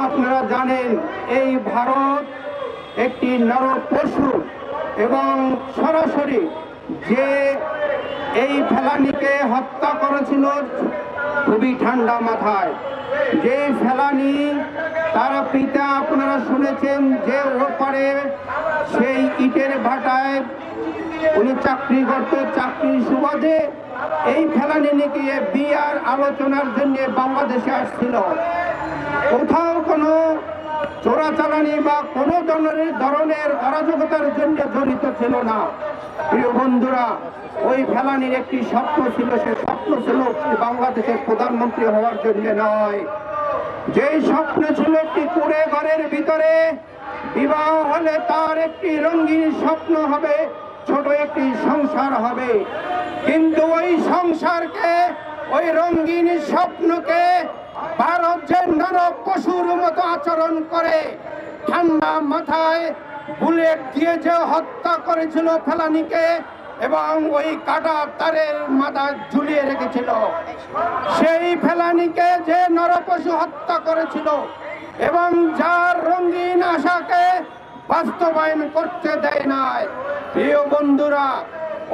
আপনারা জানেন এই ভারত একটি নরপশু এবং সরাসরি যে এই ফেলানিকে হত্যা করেছিল খুবই ঠান্ডা মাথায়। যে ফেলানি তার পিতা আপনারা শুনেছেন যে ওপারে সেই ইটের ভাটায় উনি চাকরি করতেন, চাকরির সুবাদে এই ফেলানি নিয়ে বিয়ার আলোচনার জন্য বাংলাদেশে আসছিল। কোথাও কোনো চোরাচালানি বা কোনো ধরনের অরাজকতার জন্য জড়িত ছিল না। প্রিয় বন্ধুরা, ওই ফেলানির একটি স্বপ্ন ছিল, সে স্বপ্ন ছিল বাংলাদেশের প্রধানমন্ত্রী হওয়ার জন্য নয়। যেই স্বপ্ন ছিল একটি কুড়ে ঘরের ভিতরে বিবাহ হলে তার একটি রঙিন স্বপ্ন হবে, ছোট একটি সংসার হবে। কিন্তু ওই সংসারকে, ওই রঙিন স্বপ্নকে ভারত যে নরক পশুর মতো আচরণ করে ঠান্ডা মাথায় বুলেট দিয়ে যে হত্যা করেছিল ফেলানিকে এবং ওই কাটা তারের মাথা ঝুলিয়ে রেখেছিল, সেই ফেলানিকে যে নরপশু হত্যা করেছিল এবং যার রঙিন আশাকে বাস্তবায়ন করতে দেয় নাই। প্রিয় বন্ধুরা,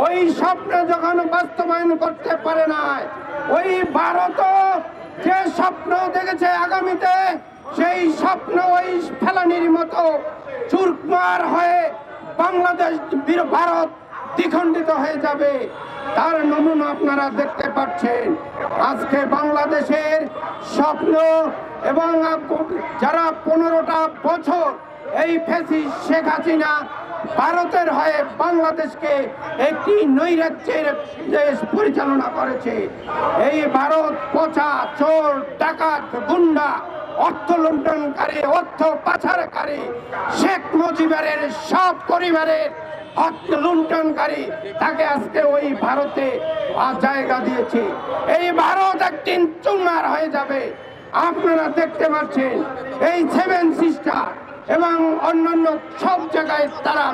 ওই স্বপ্ন যখন বাস্তবায়ন করতে পারে নাই, ওই ভারত যে স্বপ্ন দেখেছে আগামীতে, সেই স্বপ্ন ওই ফেলানির মতো চুরমার হয়ে বাংলাদেশ ভারত দ্বিখণ্ডিত হয়ে যাবে। তার নমুনা আপনারা দেখতে পাচ্ছেন। আজকে বাংলাদেশের স্বপ্ন এবং যারা 15টা বছর এই ফ্যাসিস্ট শেখ হাসিনা ভারতের হয়ে বাংলাদেশকে একটি নৈরাজ্যের দেশ পরিচালনা করেছে, এই ভারত পচা চোর, ডাকাত, গুন্ডা, অর্থ লুণ্ঠনকারী, অর্থ পাচারকারী, শেখ মুজিবের সব পরিবারের অর্থ লুণ্ঠনকারী, তাকে আজকে ওই ভারতে জায়গা দিয়েছে। এই ভারত একদিন চুরমার হয়ে যাবে। আপনারা দেখতে পাচ্ছেন এই 7 সিস্টার এবং অন্যান্য সব জায়গায় তারা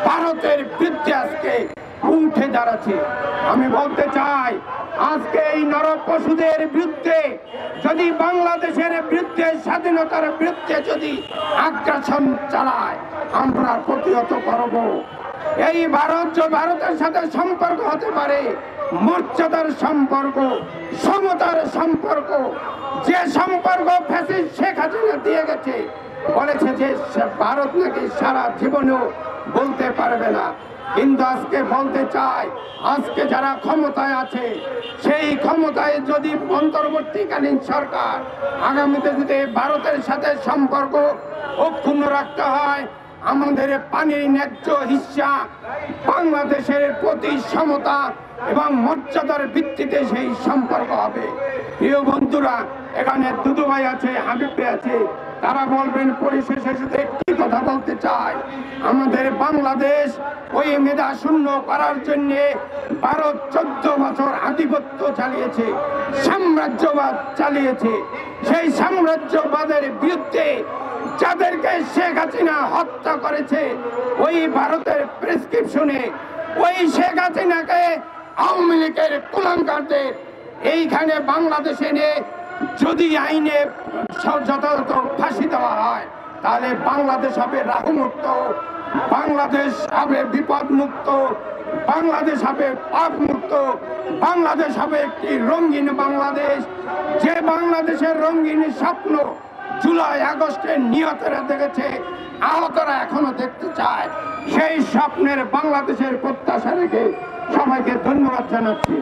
ভারতের বিরুদ্ধে আজকে উঠে দাঁড়াচ্ছে। আমি বলতে চাই, আজকে এই নরপশুদের বিরুদ্ধে যদি বাংলাদেশের বিরুদ্ধে, স্বাধীনতার বিরুদ্ধে যদি আগ্রাসন চালায়, আমরা প্রতিহত করব। এই ভারতের সাথে সম্পর্ক হতে পারে মর্যাদার সম্পর্ক, সমতার সম্পর্ক, যে সম্পর্ক ফ্যাসিস্ট শেখ হাসিনা দিয়ে গেছে। বলেছে যে ভারত নাকি সারা জীবনেও বলতে পারবে না। কিন্তু আজকে বলতে চাই, আজকে যারা ক্ষমতায় আছে, সেই ক্ষমতায় যদি অন্তর্বর্তীকালীন সরকার আগামীতে যদি ভারতের সাথে সম্পর্ক অক্ষুণ্ণ রাখতে হয়, আমাদের পানির ন্যায্য হিস্সা বাংলাদেশের প্রতি সমতা এবং মর্যাদার ভিত্তিতে সেই সম্পর্ক হবে। প্রিয় বন্ধুরা, এখানে দুদু ভাই আছে, হাবিব ভাই আছে, তারা বলবেন। পরিশেষে শুধু একটি কথা বলতে চাই, আমাদের বাংলাদেশ ওই মেধা শূন্য করার জন্য ভারত 14 বছর আধিপত্য চালিয়েছে, সাম্রাজ্যবাদ চালিয়েছে। সেই সাম্রাজ্যবাদের বিরুদ্ধে যাদেরকে শেখ হাসিনা হত্যা করেছে, ওই ভারতের প্রেসক্রিপশনে ওই শেখ হাসিনাকে আওয়ামী লীগের কুলাঙ্গারদের এইখানে বাংলাদেশে নিয়ে যদি আইনে যথাযথ ফাঁসি দেওয়া হয়, তাহলে বাংলাদেশ হবে রাহুমুক্ত, বাংলাদেশ হবে বিপদ মুক্ত, বাংলাদেশ হবে পাপ মুক্ত, বাংলাদেশ হবে একটি রঙিন বাংলাদেশ। যে বাংলাদেশের রঙিন স্বপ্ন জুলাই আগস্টে নিহতরা দেখেছে, আহতরা এখনো দেখতে চায়, সেই স্বপ্নের বাংলাদেশের প্রত্যাশা রেখে সবাইকে ধন্যবাদ জানাচ্ছি।